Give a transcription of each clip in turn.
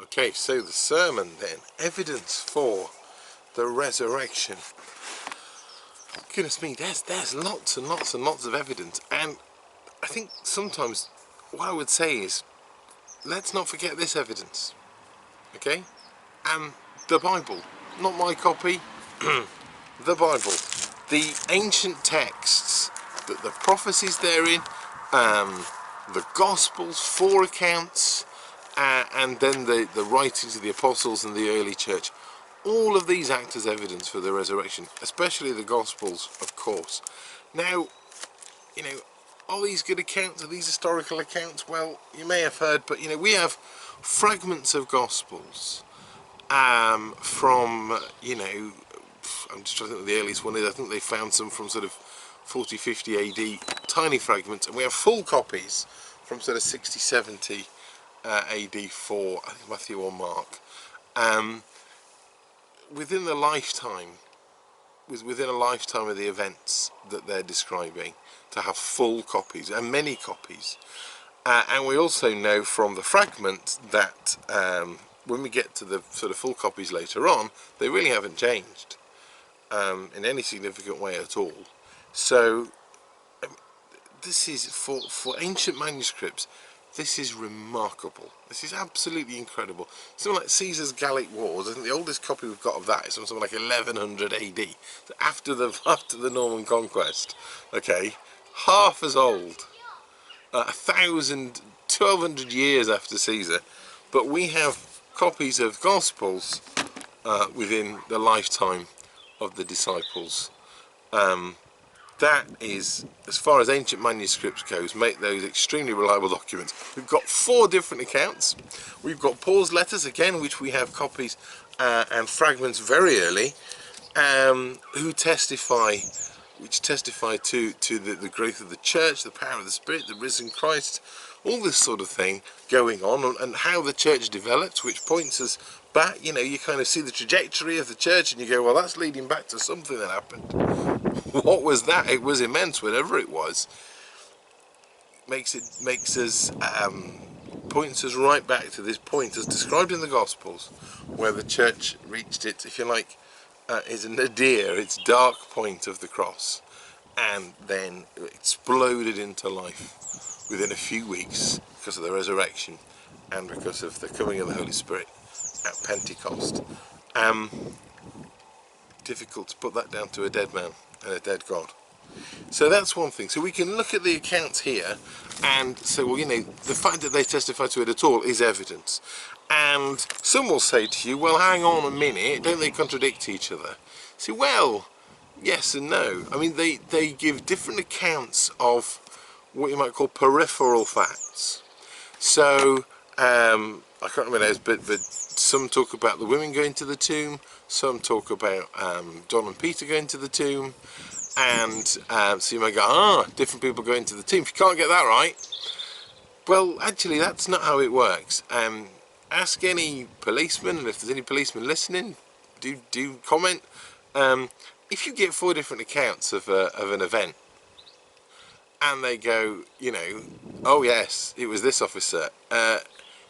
Okay, so the sermon then, evidence for the resurrection. Goodness me, there's lots and lots and lots of evidence, and I think sometimes what I would say is, let's not forget this evidence, okay? And the Bible, not my copy, the Bible, the ancient texts, the prophecies therein, the Gospels, 4 accounts, and then the writings of the apostles and the early church. All of these act as evidence for the resurrection, especially the Gospels, of course. Now, you know, are these good accounts? Are these historical accounts? Well, you may have heard, but we have fragments of Gospels from, I'm just trying to think what the earliest one is. I think they found some from sort of 40, 50 AD, tiny fragments, and we have full copies from sort of 60, 70 AD for, I think, Matthew or Mark. Within a lifetime of the events that they're describing, to have full copies and many copies. And we also know from the fragments that when we get to the sort of full copies later on, they really haven't changed in any significant way at all. So this is, for ancient manuscripts, this is remarkable. This is absolutely incredible. Something like Caesar's Gallic Wars, I think the oldest copy we've got of that is something like 1100 AD, so after the Norman conquest. Okay, half as old, 1200 years after Caesar, but we have copies of Gospels within the lifetime of the disciples. That is, as far as ancient manuscripts goes, make those extremely reliable documents. We've got 4 different accounts. We've got Paul's letters, again, which we have copies and fragments very early, which testify to the growth of the church, the power of the Spirit, the risen Christ, all this sort of thing going on, and how the church developed, which points us back. You kind of see the trajectory of the church and you go, well, that's leading back to something that happened. What was that? It was immense, whatever it was. Points us right back to this point as described in the Gospels, where the church reached its, if you like, is a nadir, its dark point of the cross, and then exploded into life within a few weeks because of the resurrection and because of the coming of the Holy Spirit at Pentecost. Difficult to put that down to a dead man and a dead God. So that's one thing. So we can look at the accounts here and say, well, the fact that they testify to it at all is evidence. And some will say to you, well, hang on a minute, don't they contradict each other? See, well, yes and no. I mean, they give different accounts of what you might call peripheral facts. So, I can't remember those, but some talk about the women going to the tomb, some talk about John and Peter going to the tomb, and so you might go, different people going to the tomb. If you can't get that right, well, actually, that's not how it works. Ask any policeman, and if there's any policeman listening, do comment. If you get 4 different accounts of an event, and they go, oh yes, it was this officer.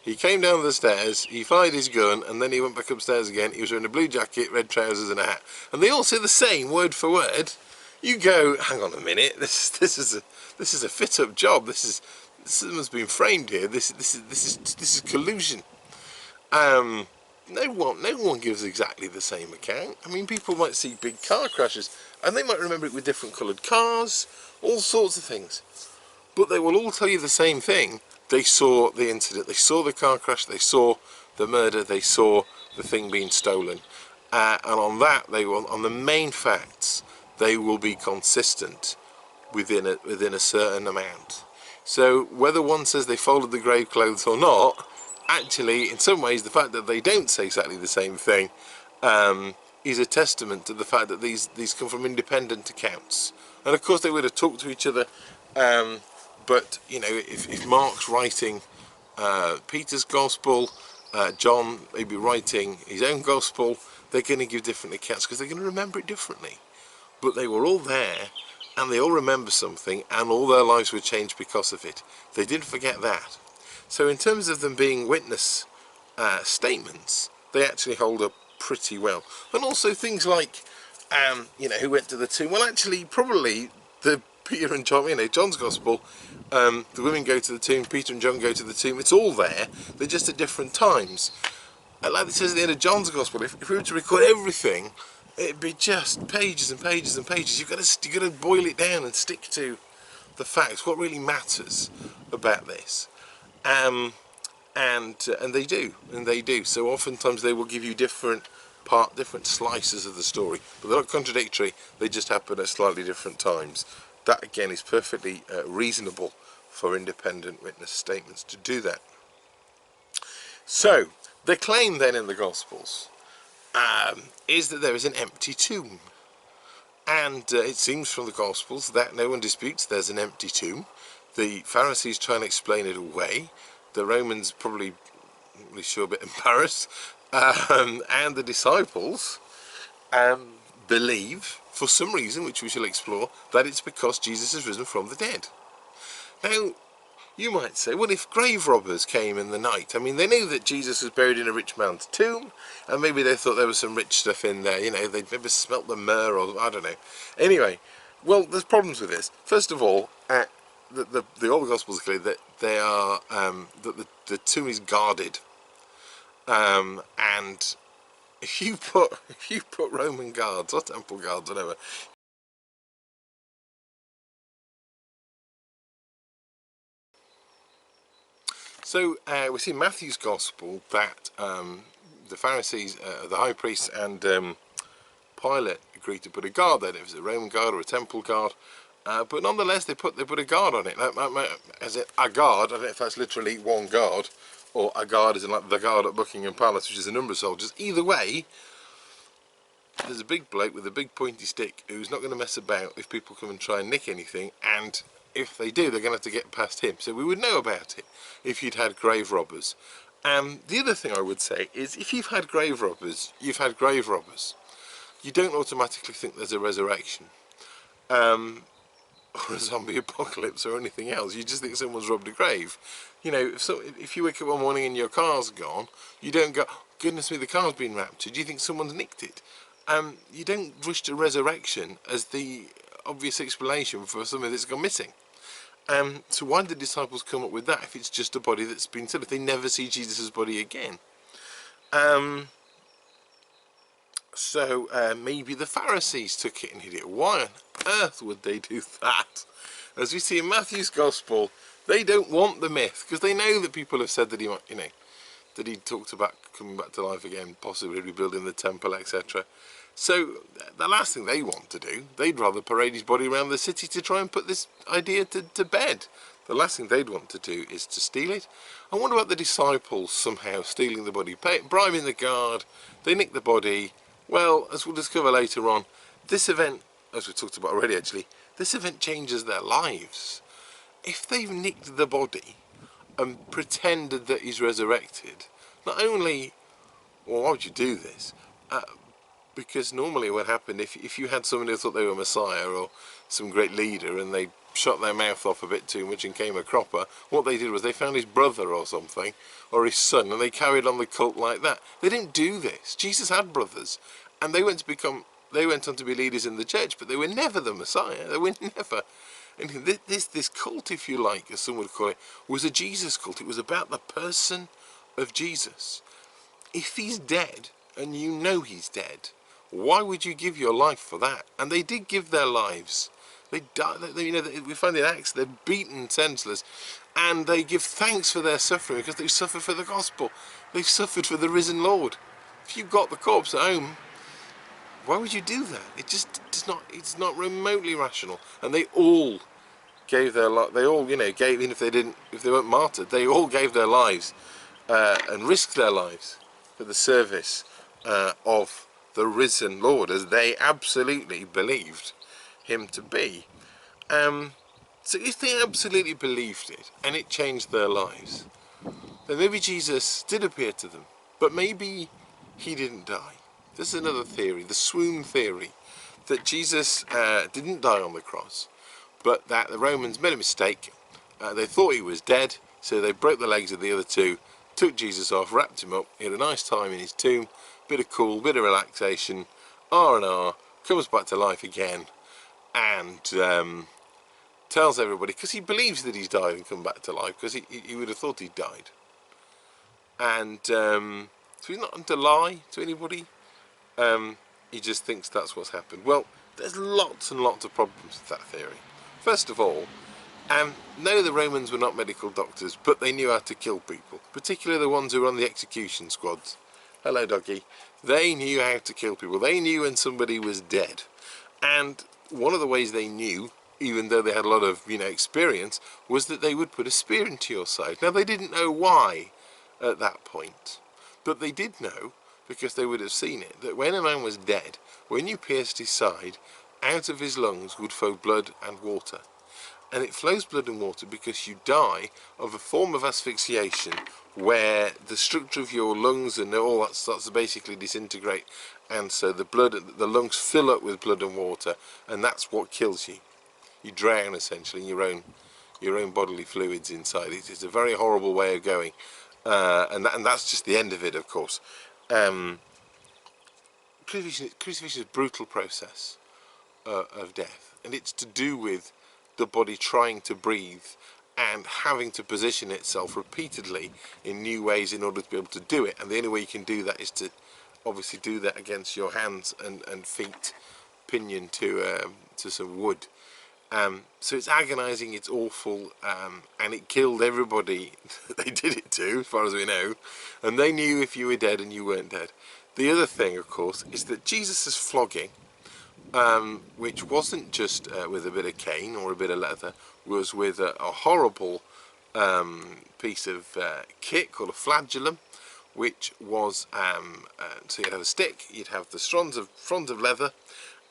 He came down the stairs, he fired his gun, and then he went back upstairs again. He was wearing a blue jacket, red trousers and a hat. And they all say the same, word for word. You go, hang on a minute, this is a fit-up job. This has been framed here. This is collusion. No one gives exactly the same account. I mean, people might see big car crashes, and they might remember it with different coloured cars, all sorts of things. But they will all tell you the same thing. They saw the incident, they saw the car crash, they saw the murder, they saw the thing being stolen. And on that, on the main facts, they will be consistent within a certain amount. So whether one says they folded the grave clothes or not, actually, in some ways, the fact that they don't say exactly the same thing is a testament to the fact that these come from independent accounts. And of course, they would have talked to each other. But if Mark's writing Peter's Gospel, John may be writing his own Gospel, they're going to give different accounts because they're going to remember it differently. But they were all there, and they all remember something, and all their lives were changed because of it. They didn't forget that. So in terms of them being witness statements, they actually hold up pretty well. And also things like, you know, who went to the tomb? Well, actually, probably the Peter and John, you know, John's Gospel, the women go to the tomb, Peter and John go to the tomb. It's all there. They're just at different times. Like it says at the end of John's Gospel, if we were to record everything, it'd be just pages and pages and pages. You've got to boil it down and stick to the facts, what really matters about this. And they do. So oftentimes they will give you different slices of the story, but they're not contradictory. They just happen at slightly different times. That again is perfectly reasonable for independent witness statements to do that. So the claim then in the Gospels is that there is an empty tomb, and it seems from the Gospels that no one disputes there's an empty tomb. The Pharisees try and explain it away. The Romans probably sure a bit embarrassed, and the disciples believe, for some reason which we shall explore, that it's because Jesus has risen from the dead. Now, you might say, well, if grave robbers came in the night, I mean, they knew that Jesus was buried in a rich man's tomb, and maybe they thought there was some rich stuff in there, you know, they'd maybe smelt the myrrh, or I don't know. Anyway, well, there's problems with this. First of all, the old Gospels are clear that they are that the tomb is guarded, and if you put Roman guards or temple guards, whatever. So we see in Matthew's Gospel that the Pharisees, the high priests, and Pilate agreed to put a guard there. It was a Roman guard or a temple guard, but nonetheless they put a guard on it. As a guard, I don't know if that's literally one guard, or a guard is like the guard at Buckingham Palace, which is a number of soldiers. Either way, there's a big bloke with a big pointy stick who's not going to mess about if people come and try and nick anything, and if they do, they're going to have to get past him. So we would know about it if you'd had grave robbers. The other thing I would say is, if you've had grave robbers, you've had grave robbers. You don't automatically think there's a resurrection, or a zombie apocalypse or anything else. You just think someone's robbed a grave. You know, if you wake up one morning and your car's gone, you don't go, goodness me, the car's been raptured. You think someone's nicked it. You don't rush to resurrection as the obvious explanation for something that's gone missing. So why did the disciples come up with that if it's just a body that's been killed, if they never see Jesus' body again? So maybe the Pharisees took it and hid it. Why on earth would they do that? As we see in Matthew's Gospel, they don't want the myth, because they know that people have said that he might, you know, that he talked about coming back to life again, possibly rebuilding the temple, etc. So the last thing they want to do, they'd rather parade his body around the city to try and put this idea to bed. The last thing they'd want to do is to steal it. And what about the disciples somehow stealing the body, bribing the guard, they nick the body? Well, as we'll discover later on, this event, as we talked about already actually, this event changes their lives. If they've nicked the body and pretended that he's resurrected, not only, well, why would you do this? Because normally what happened, if you had someone who thought they were Messiah or some great leader and they shut their mouth off a bit too much and came a cropper, what they did was they found his brother or something, or his son, and they carried on the cult like that. They didn't do this. Jesus had brothers, and they went on to be leaders in the church, but they were never the Messiah. They were never. And this cult, if you like, as some would call it, was a Jesus cult. It was about the person of Jesus. If he's dead, and you know he's dead, why would you give your life for that? And they did give their lives. They died. You know, we find in Acts they're beaten senseless, and they give thanks for their suffering because they've suffered for the gospel. They've suffered for the risen Lord. If you've got the corpse at home, why would you do that? It's not remotely rational. And they all gave their life. They all, you know, gave, even if they weren't martyred, they all gave their lives and risked their lives for the service of the risen Lord, as they absolutely believed him to be. So if they absolutely believed it and it changed their lives, then maybe Jesus did appear to them, but maybe he didn't die. This is another theory, the swoon theory, that Jesus didn't die on the cross, but that the Romans made a mistake. They thought he was dead, so they broke the legs of the other two, took Jesus off, wrapped him up, he had a nice time in his tomb, bit of cool, bit of relaxation, R&R, comes back to life again, and tells everybody, because he believes that he's died and come back to life, because he would have thought he'd died. And so he's not going to lie to anybody, he just thinks that's what's happened. Well, there's lots and lots of problems with that theory. First of all, no, the Romans were not medical doctors, but they knew how to kill people, particularly the ones who were on the execution squads. Hello, doggy. They knew how to kill people. They knew when somebody was dead. And one of the ways they knew, even though they had a lot of, experience, was that they would put a spear into your side. Now, they didn't know why at that point, but they did know, because they would have seen it, that when a man was dead, when you pierced his side, out of his lungs would flow blood and water. And it flows blood and water because you die of a form of asphyxiation where the structure of your lungs and all that starts to basically disintegrate, and so the lungs fill up with blood and water, and that's what kills you. You drown essentially in your own bodily fluids inside. It's a very horrible way of going, and that's just the end of it, of course. Crucifixion is a brutal process of death, and it's to do with the body trying to breathe and having to position itself repeatedly in new ways in order to be able to do it. And the only way you can do that is to obviously do that against your hands and feet, pinioned to some wood. So it's agonizing, it's awful, and it killed everybody they did it to, as far as we know, and they knew if you were dead and you weren't dead. The other thing, of course, is that Jesus' flogging, which wasn't just with a bit of cane or a bit of leather, was with a horrible piece of kit called a flagellum, which was, so you'd have a stick, you'd have the fronds of leather,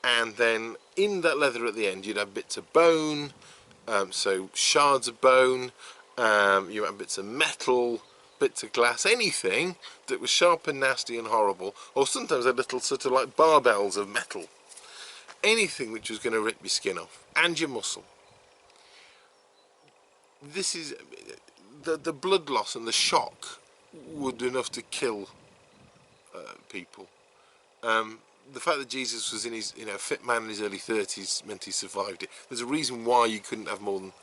and then in that leather at the end you'd have bits of bone, so shards of bone, you have bits of metal, bits of glass, anything that was sharp and nasty and horrible, or sometimes a little sort of like barbells of metal. Anything which was going to rip your skin off and your muscle. This is the blood loss and the shock would be enough to kill people. The fact that Jesus was in his, a fit man in his early 30s meant he survived it. There's a reason why you couldn't have more than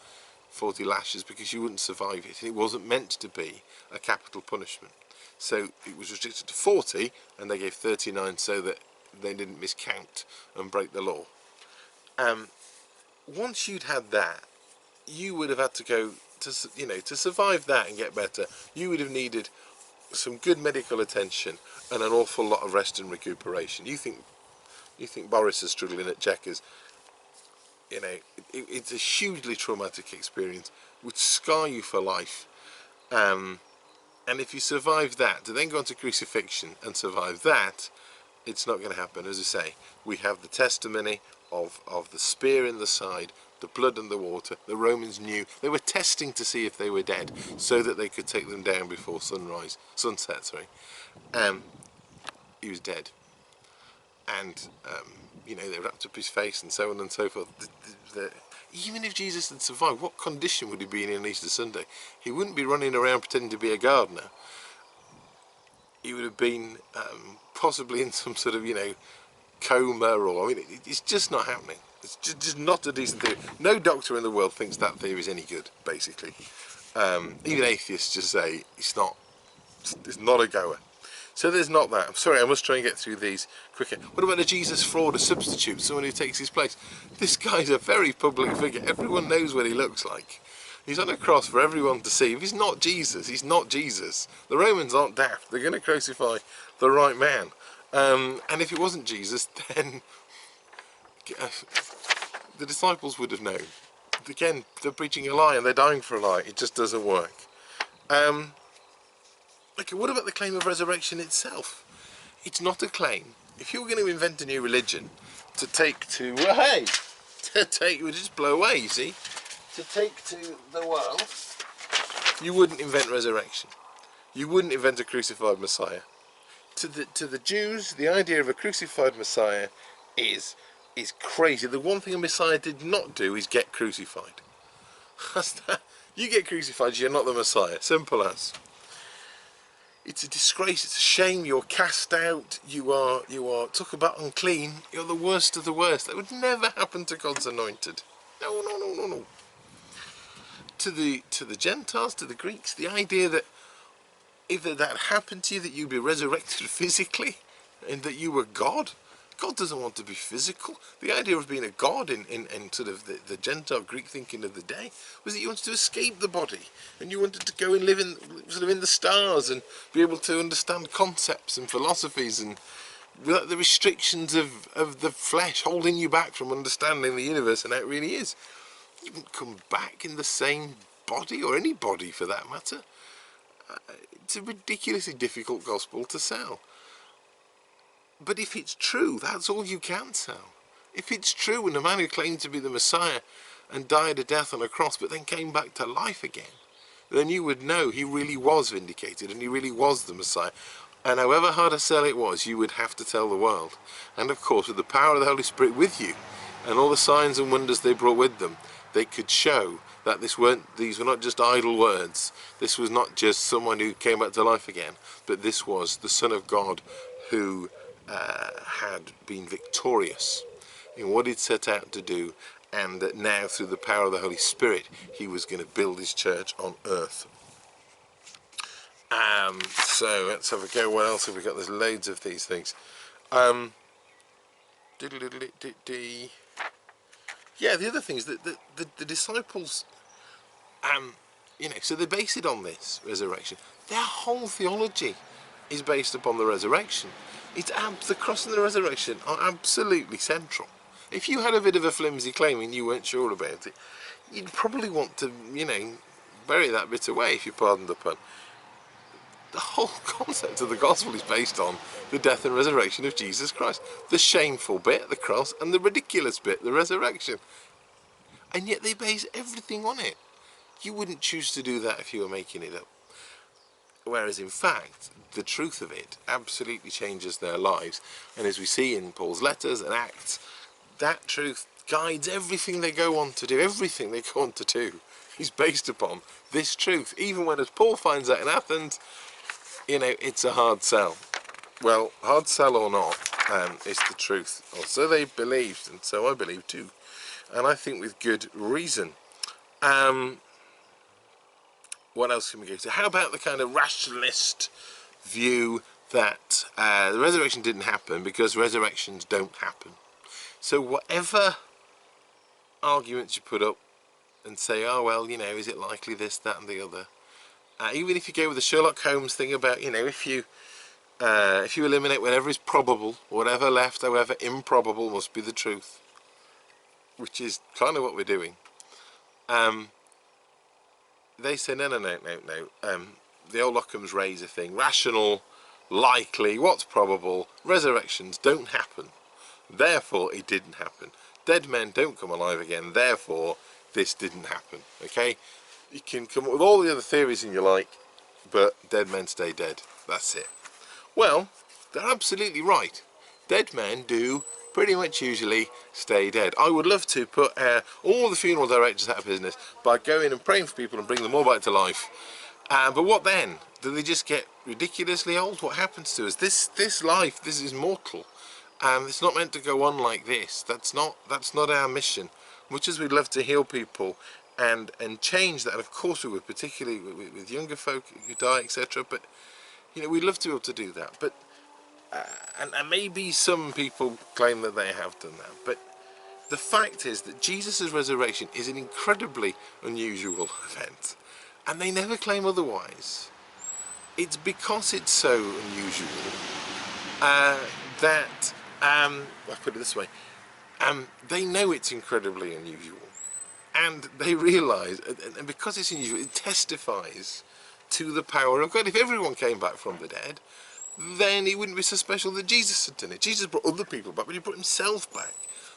40 lashes, because you wouldn't survive it. It wasn't meant to be a capital punishment. So it was restricted to 40, and they gave 39 so that they didn't miscount and break the law. Once you'd had that, you would have had to go to, to survive that and get better, you would have needed some good medical attention and an awful lot of rest and recuperation. You think Boris is struggling at checkers. It's a hugely traumatic experience, would scar you for life. And if you survive that, to then go on to crucifixion and survive that, it's not going to happen. As I say, we have the testimony of the spear in the side, the blood and the water. The Romans knew. They were testing to see if they were dead, so that they could take them down before sunset. He was dead. And, they wrapped up his face and so on and so forth. Even if Jesus had survived, what condition would he be in on Easter Sunday? He wouldn't be running around pretending to be a gardener. He would have been possibly in some sort of, coma, or, it's just not happening. It's just not a decent theory. No doctor in the world thinks that theory is any good, basically. Even atheists just say it's not a goer. So there's not that. I'm sorry, I must try and get through these quicker. What about a Jesus fraud, a substitute, someone who takes his place? This guy's a very public figure. Everyone knows what he looks like. He's on a cross for everyone to see. If he's not Jesus, he's not Jesus. The Romans aren't daft. They're going to crucify the right man. And if it wasn't Jesus, then the disciples would have known. Again, they're preaching a lie and they're dying for a lie. It just doesn't work. Okay, what about the claim of resurrection itself? It's not a claim. If you were going to invent a new religion to take to, would just blow away, you see, to take to the world, you wouldn't invent resurrection. You wouldn't invent a crucified Messiah. To the Jews, the idea of a crucified Messiah is crazy. The one thing a Messiah did not do is get crucified. You get crucified, you're not the Messiah. Simple as. It's a disgrace, it's a shame, you're cast out, you are, talk about unclean, you're the worst of the worst. That would never happen to God's anointed. No, no, no, no, no. To the Gentiles, to the Greeks, the idea that if that happened to you, that you'd be resurrected physically, and that you were God. God doesn't want to be physical. The idea of being a god in sort of the Gentile Greek thinking of the day was that you wanted to escape the body, and you wanted to go and live in sort of in the stars and be able to understand concepts and philosophies, and without the restrictions of the flesh holding you back from understanding the universe and how it really is. You wouldn't come back in the same body, or any body for that matter. It's a ridiculously difficult gospel to sell. But if it's true, that's all you can sell. If it's true, and a man who claimed to be the Messiah and died a death on a cross but then came back to life again, then you would know he really was vindicated and he really was the Messiah. And however hard a sell it was, you would have to tell the world. And of course, with the power of the Holy Spirit with you and all the signs and wonders they brought with them, they could show that these were not just idle words. This was not just someone who came back to life again, but this was the Son of God who had been victorious in what he'd set out to do, and that now through the power of the Holy Spirit he was going to build his church on earth. So let's have a go. What else have we got? There's loads of these things. Yeah, the other thing is that the disciples, you know, so they base it on this resurrection. Their whole theology is based upon the resurrection. The cross and the resurrection are absolutely central. If you had a bit of a flimsy claim and you weren't sure about it, you'd probably want to, you know, bury that bit away, if you pardon the pun. The whole concept of the gospel is based on the death and resurrection of Jesus Christ. The shameful bit, the cross, and the ridiculous bit, the resurrection. And yet they base everything on it. You wouldn't choose to do that if you were making it up. Whereas in fact, the truth of it absolutely changes their lives. And as we see in Paul's letters and Acts, that truth guides everything they go on to do. Everything they go on to do is based upon this truth. Even when, as Paul finds out in Athens, you know, it's a hard sell. Well, hard sell or not, it's the truth. Or so they believed, and so I believe too. And I think with good reason. What else can we go to? How about the kind of rationalist view that the resurrection didn't happen because resurrections don't happen? So whatever arguments you put up and say, oh well, you know, is it likely this, that and the other? Even if you go with the Sherlock Holmes thing about, you know, if you eliminate whatever is probable, whatever left, however improbable, must be the truth, which is kind of what we're doing. They say no. The old Occam's razor thing: rational, likely, what's probable. Resurrections don't happen, therefore it didn't happen. Dead men don't come alive again, therefore this didn't happen. Okay, you can come up with all the other theories in your like, but dead men stay dead. That's it. Well, they're absolutely right. Dead men do pretty much usually stay dead. I would love to put all the funeral directors out of business by going and praying for people and bringing them all back to life. But what then? Do they just get ridiculously old? What happens to us? This life, this is mortal. It's not meant to go on like this. That's not our mission. Much as we'd love to heal people and change that, and of course we would, particularly with younger folk who die, etc. But you know, we'd love to be able to do that. But and maybe some people claim that they have done that, but the fact is that Jesus' resurrection is an incredibly unusual event, and they never claim otherwise. It's because it's so unusual that, I'll put it this way, they know it's incredibly unusual, and they realise, and because it's unusual, it testifies to the power of God. If everyone came back from the dead, then it wouldn't be so special that Jesus had done it. Jesus brought other people back, but he brought himself back.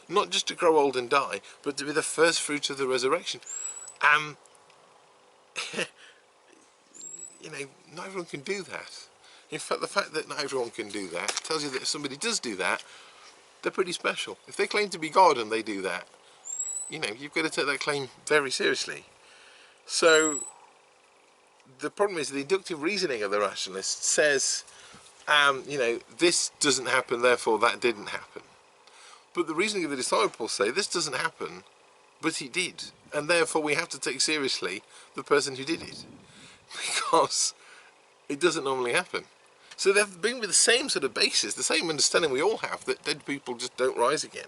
Not just to grow old and die, but to be the first fruit of the resurrection. You know, not everyone can do that. In fact, the fact that not everyone can do that tells you that if somebody does do that, they're pretty special. If they claim to be God and they do that, you know, you've got to take that claim very seriously. So, the problem is the inductive reasoning of the rationalist says, you know, this doesn't happen, therefore that didn't happen. But the reasoning of the disciples say this doesn't happen, but he did, and therefore we have to take seriously the person who did it, because it doesn't normally happen. So they've been with the same sort of basis, the same understanding we all have, that dead people just don't rise again.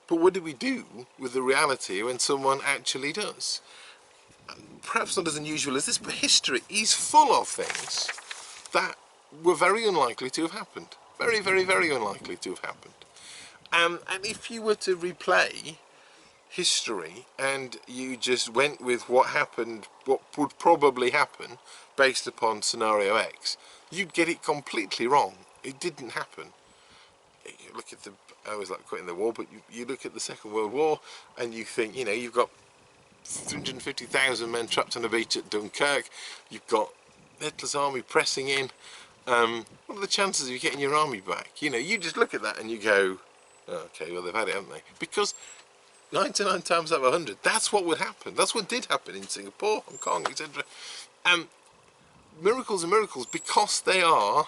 But what do we do with the reality when someone actually does? Perhaps not as unusual as this, but history is full of things that were very unlikely to have happened. Very, very, very unlikely to have happened. And if you were to replay history and you just went with what happened, what would probably happen based upon scenario X, you'd get it completely wrong. It didn't happen. You look at the, I always like quoting the war, but you look at the Second World War and you think, you know, you've got 350,000 men trapped on a beach at Dunkirk, you've got Hitler's army pressing in, what are the chances of you getting your army back? You know, you just look at that and you go, oh, okay, well they've had it, haven't they? Because 99 times out of 100, that's what would happen. That's what did happen in Singapore, Hong Kong, etc. Miracles are miracles because they are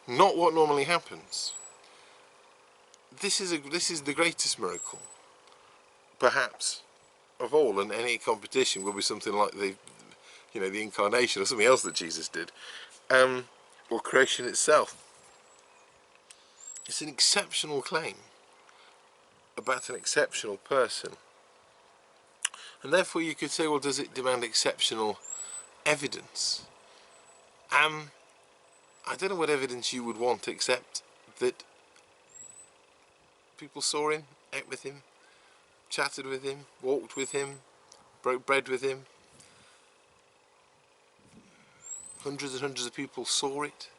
not what normally happens. This is the greatest miracle, perhaps, of all, and any competition will be something like the incarnation or something else that Jesus did, or creation itself. It's an exceptional claim about an exceptional person, and therefore you could say, well, does it demand exceptional evidence? I don't know what evidence you would want except that people saw him, ate with him, chatted with him, walked with him, broke bread with him. Hundreds and hundreds of people saw it,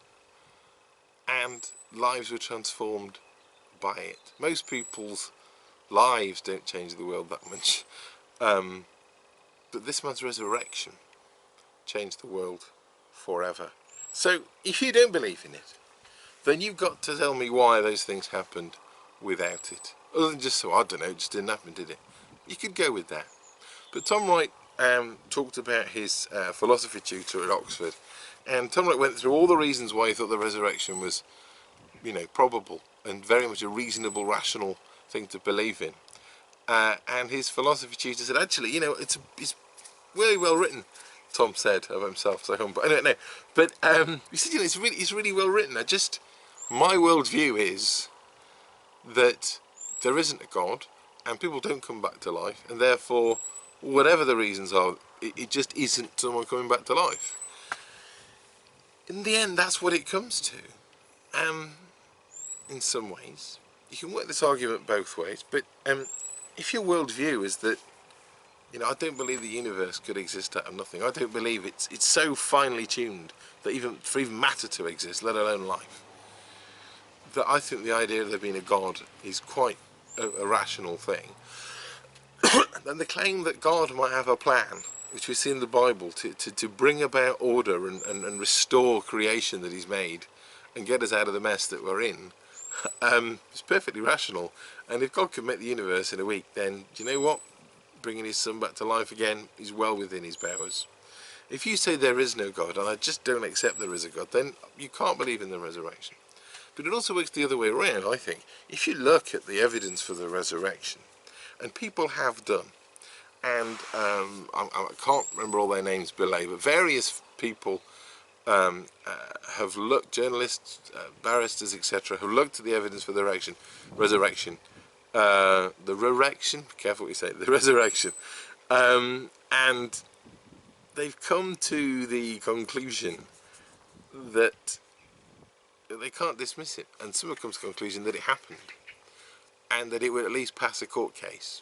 and lives were transformed by it. Most people's lives don't change the world that much, but this man's resurrection changed the world forever. So if you don't believe in it, then you've got to tell me why those things happened without it. Other than just, so I don't know, it just didn't happen, did it? You could go with that. But Tom Wright talked about his philosophy tutor at Oxford, and Tom Wright went through all the reasons why he thought the resurrection was, you know, probable and very much a reasonable, rational thing to believe in. And his philosophy tutor said, actually, you know, it's really well written. Tom said of himself, so humble. I don't know, but he said, you know, it's really well written. My worldview is that there isn't a God, and people don't come back to life, and therefore, whatever the reasons are, it just isn't someone coming back to life. In the end, that's what it comes to. In some ways, you can work this argument both ways, but if your worldview is that, you know, I don't believe the universe could exist out of nothing. I don't believe it's so finely tuned that for even matter to exist, let alone life, that I think the idea of there being a God is quite a rational thing. And the claim that God might have a plan, which we see in the Bible, to bring about order and restore creation that he's made and get us out of the mess that we're in, is perfectly rational. And if God could make the universe in a week, then do you know what? Bringing his son back to life again is well within his powers. If you say there is no God, and I just don't accept there is a God, then you can't believe in the resurrection. But it also works the other way around, I think. If you look at the evidence for the resurrection, and people have done, and I can't remember all their names below, but various people have looked, journalists, barristers, etc., have looked at the evidence for the resurrection, be careful what you say, the resurrection, and they've come to the conclusion that they can't dismiss it, and some have come to the conclusion that it happened, and that it would at least pass a court case,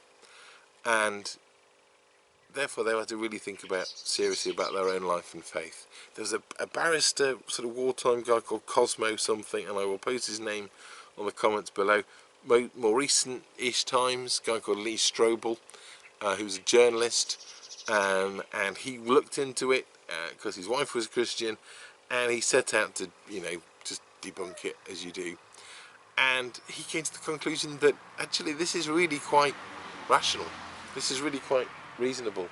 and therefore they have to really think seriously about their own life and faith. There's a barrister, sort of wartime guy called Cosmo something, and I will post his name on the comments below. More recent-ish times, a guy called Lee Strobel, who's a journalist, and he looked into it because his wife was a Christian, and he set out to, you know, just debunk it as you do. And he came to the conclusion that actually this is really quite rational. This is really quite reasonable.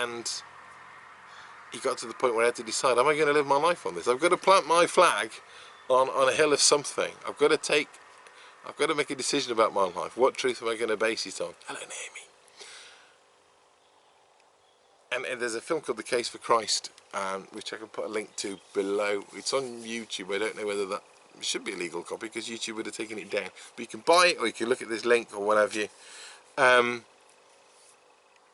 And he got to the point where I had to decide, am I going to live my life on this? I've got to plant my flag on a hill of something. I've got to make a decision about my life. What truth am I going to base it on? Hello, Naomi. And there's a film called The Case for Christ, which I can put a link to below. It's on YouTube. I don't know whether that it should be a legal copy because YouTube would have taken it down. But you can buy it, or you can look at this link or what have you.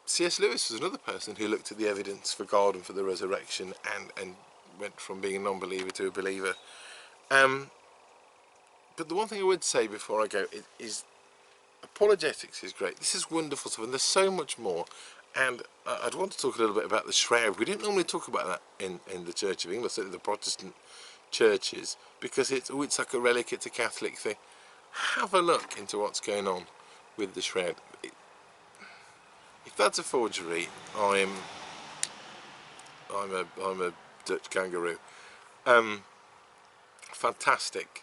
C.S. Lewis was another person who looked at the evidence for God and for the resurrection and went from being a non-believer to a believer. But the one thing I would say before I go is apologetics is great. This is wonderful stuff, and there's so much more. And I'd want to talk a little bit about the shroud. We don't normally talk about that in the Church of England, certainly the Protestant churches, because it's like a relic, it's a Catholic thing. Have a look into what's going on with the shroud. If that's a forgery, I'm a Dutch kangaroo. Fantastic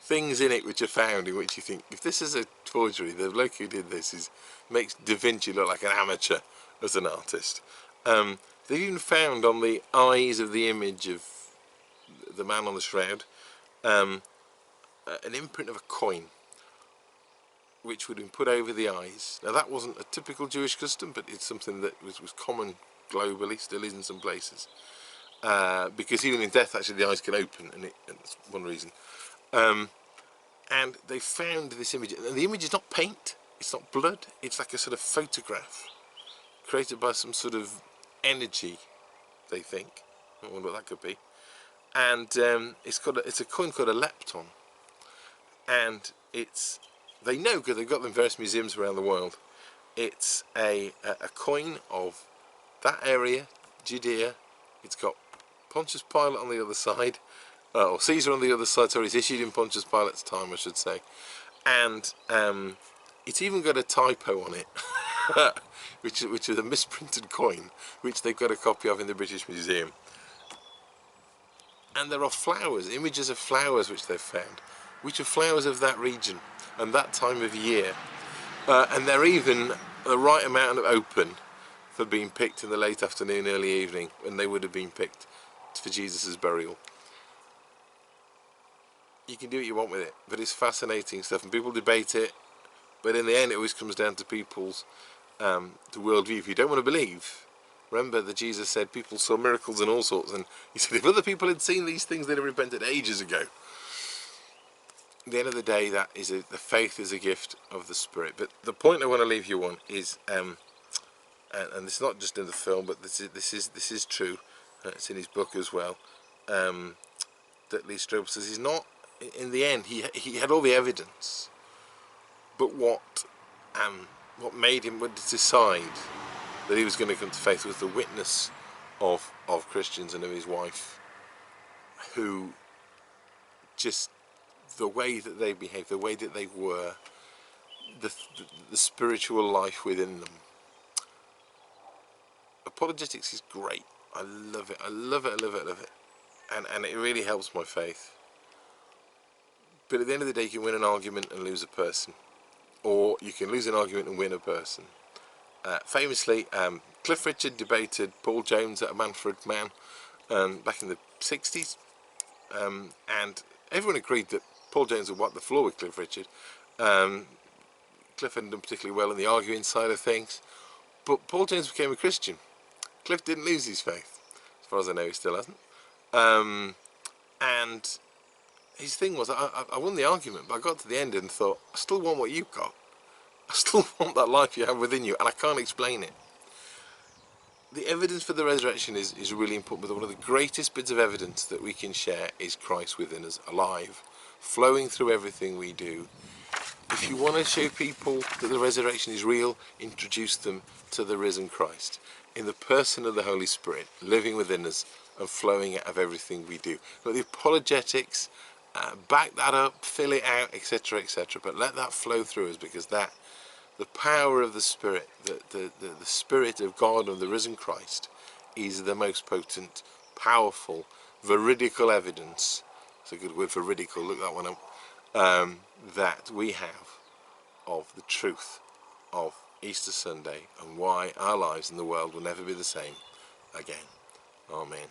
things in it which are found in which you think, if this is a forgery, the bloke who did this makes Da Vinci look like an amateur as an artist. They've even found on the eyes of the image of the man on the shroud an imprint of a coin which would have been put over the eyes. Now that wasn't a typical Jewish custom, but it's something that was common globally, still is in some places. Because even in death actually the eyes can open, and that's one reason. And they found this image, and the image is not paint, it's not blood, it's like a sort of photograph created by some sort of energy, they think. I wonder what that could be. And it's a coin called a lepton, and they know, because they've got them in various museums around the world, it's a coin of that area, Judea. It's got Pontius Pilate on the other side, or Caesar on the other side, sorry, it's issued in Pontius Pilate's time, I should say. And it's even got a typo on it, which is a misprinted coin, which they've got a copy of in the British Museum. And there are flowers, images of flowers which they've found, which are flowers of that region and that time of year. And they're even the right amount of open for being picked in the late afternoon, early evening, when they would have been picked for Jesus' burial. You can do what you want with it, but it's fascinating stuff, and people debate it, but in the end it always comes down to people's the worldview. If you don't want to believe, remember that Jesus said people saw miracles and all sorts, and he said if other people had seen these things, they'd have repented ages ago. At the end of the day, the faith is a gift of the Spirit. But the point I want to leave you on is, and it's not just in the film, but this is true. It's in his book as well. That Lee Strobel says he's not. In the end, he had all the evidence, but what made him decide that he was going to come to faith was the witness of Christians and of his wife, who just the way that they behaved, the way that they were, the spiritual life within them. Apologetics is great. I love it. I love it. I love it. I love it. And it really helps my faith. But at the end of the day, you can win an argument and lose a person, or you can lose an argument and win a person. Famously, Cliff Richard debated Paul Jones at a Manfred Man back in the 60s, and everyone agreed that Paul Jones would wipe the floor with Cliff Richard. Cliff hadn't done particularly well in the arguing side of things, but Paul Jones became a Christian. Cliff didn't lose his faith, as far as I know. He still hasn't. And his thing was, I won the argument, but I got to the end and thought, I still want what you've got. I still want that life you have within you, and I can't explain it. The evidence for the resurrection is really important, but one of the greatest bits of evidence that we can share is Christ within us, alive, flowing through everything we do. If you want to show people that the resurrection is real, introduce them to the risen Christ, in the person of the Holy Spirit, living within us and flowing out of everything we do. But the apologetics, back that up, fill it out, etc., etc. But let that flow through us, because the power of the Spirit, the Spirit of God and the risen Christ, is the most potent, powerful, veridical evidence. It's a good word, veridical, look that one up. That we have of the truth of Easter Sunday and why our lives in the world will never be the same again. Amen.